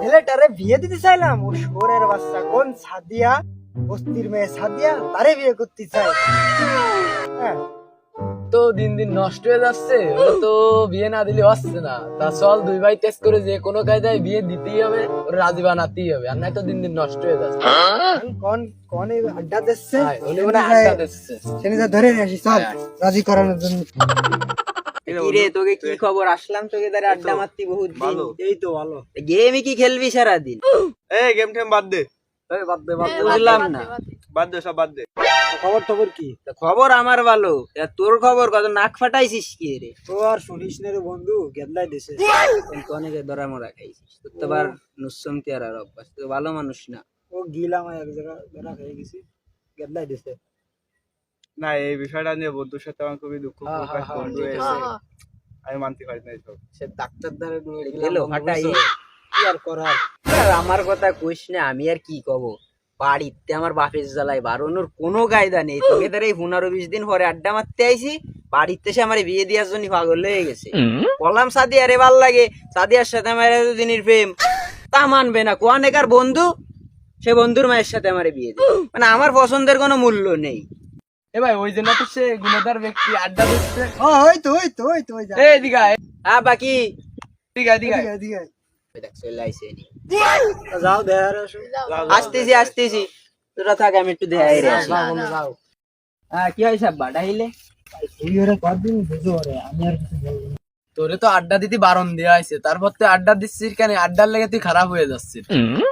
ছেলেটারে বিয়ে দিতে চাইলাম, ও শোরের বাচ্চা কোন সাদিয়া, বস্তির মেয়ে সাদিয়া, তারে বিয়ে করতে চাই। হ্যাঁ, তো দিন দিন নষ্ট হয়ে যাচ্ছে, ওরা তো বিয়ে না দিলে হচ্ছে না। তা চল দুই ভাই টেস্ট করে যে কোনো কায়দায় বিয়ে দিতেই হবে, ওরা রাজি বানাতেই হবে, আর নাই তো দিন দিন নষ্ট হয়ে যাচ্ছে। কোন কোন এই আড্ডা দিচ্ছে, হ্যাঁ, উনি মনে হয় আড্ডা দিচ্ছে। সেনে যা ধরে নিয়ে আসি, চল রাজি করানোর জন্য। কিরে তোকে কি খবর? আসলাম তোকে দ্বারা আড্ডা মারতি বহুত দিন। এই তো ভালো। গেমই কি খেলবি সারাদিন? এই গেম টেম বাদ দে, এই বাদ দে, বাদ দে। বুঝলাম না। বাদ দে, সব বাদ দে। খবর টবর কি? তা খবর আমার ভালো, তা তোর খবর কত? নাক ফাটাইছিস কি রে? তো আর শুনিস না রে বন্ধু, গেদলাই দিছে। তুই অনেকে ধরা মরা খাইছিস, তোর তো আবার নুসমতি আর অভ্যাস, তুই তো ভালো মানুষ না। ও গিলাম এক জায়গা ধরা খেয়ে গেছি, গেদলাই দিছে। না, এই বিষয়টা নিয়ে বন্ধুর সাথে আমার খুবই দুঃখ হ্যাঁ, প্রকাশ। হ্যাঁ, বন্ধু ঠিক এসে আছে। আমি মানতে পারি না এসব। সে ডাক্তার দ্বারা নিয়ে গেলো গেলাম, ফাটাই। কি আর করার? আর আমার কথা কইস না, আমি আর কি কব। বাড়িতে আমার বাপের জ্বালায় বাড়ানোর কোনো কায়দা নেই। তোকে ধরে এই 15-20 দিন পরে আড্ডা মারতে আইছি, বাড়িতে এসে আমার বিয়ে দেওয়ার জন্য পাগল হয়ে গেছে। বললাম সাদিয়ারে ভাল লাগে, সাদিয়ার সাথে আমার এতদিনের প্রেম, তা মানবে না। কোয়ানেকার বন্ধু, সে বন্ধুর মায়ের সাথে আমার বিয়ে দিবে, মানে আমার পছন্দের কোনো মূল্য নেই। এ ভাই, ওই জন্য তো সে গুণধর ব্যক্তি আড্ডা দিচ্ছে। ওই তো ওই তো ওই তো ওই যা। এই দিঘা, হ্যাঁ বাকি দিঘা, দিঘা। এদিকে, এদিকে। দেখ চলে আইছে নি। যাও দেয়ার আসো। আসতেছি আসতেছি, তোরা থাক, আমি একটু দেখাই রে আসি। যাও বন্ধু, যাও। হ্যাঁ কি হয় সাব্বা ডাইলে? তুই ওরে কদিন বুঝো রে, আমি আর কিছু বলবো না। তোরে তো আড্ডা দিতে বারণ দেওয়া হয়েছে, তারপর তুই আড্ডা দিচ্ছিস কেন? আড্ডার লেগে তুই খারাপ হয়ে যাচ্ছিস।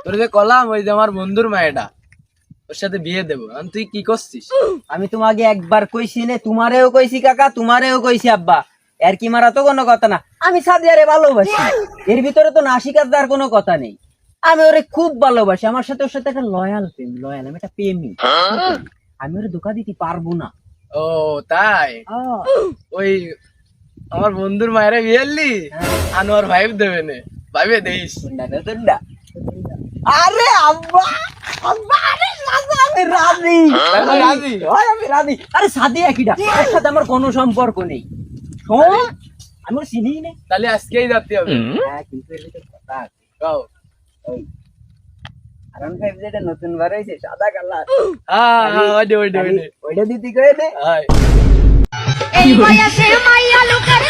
তোরে যে কলাম ওই যে আমার বন্ধুর মায়েটা, ওর সাথে বিয়ে দেবো, আর তুই কি করছিস? আমি তোমাকে একবার কইছি নে, তোমারেও কইছি কাকা, তোমারেও কইছি আব্বা, এর কি মারা তো কোনো কথা না। আমি সাদিয়ারে ভালোবাসি, এর ভিতরে তো নাসিকার দার কোনো কথা নেই। আমি ওরে খুব ভালোবাসি, আমার সাথে ওর সাথে একটা লয়াল প্রেম, লয়াল, আমি একটা প্রেমী। আমি ওরে ধোকা দিতে পারবো না। ও তাই? ওই আমার বন্ধুর মায়েরা বিয়েলি আনোয়ার ভাইব দেবে নে, ভাইবে দেইস। আরে আব্বা, আব্বা, আরে সাদা, আমি রাজি। আমি রাজি? হয়, আমি রাজি। আরে সাদিয়া কিডা, ওর সাথে আমার কোনো সম্পর্ক নেই। শোন, আমি ওর চিনি না। তাহলে আজকেই যাতে হবে। হ্যাঁ, কিন্তু এর ভিতর কথা আছে। গাও। আরন ফাইভ যেটা নতুন বার হয়েছে, সাদা কালার, হ্যাঁ, ওইটা। ওইটা দিতে কয়ে দে। হাই। এই বয়সে মাইয়া লোকের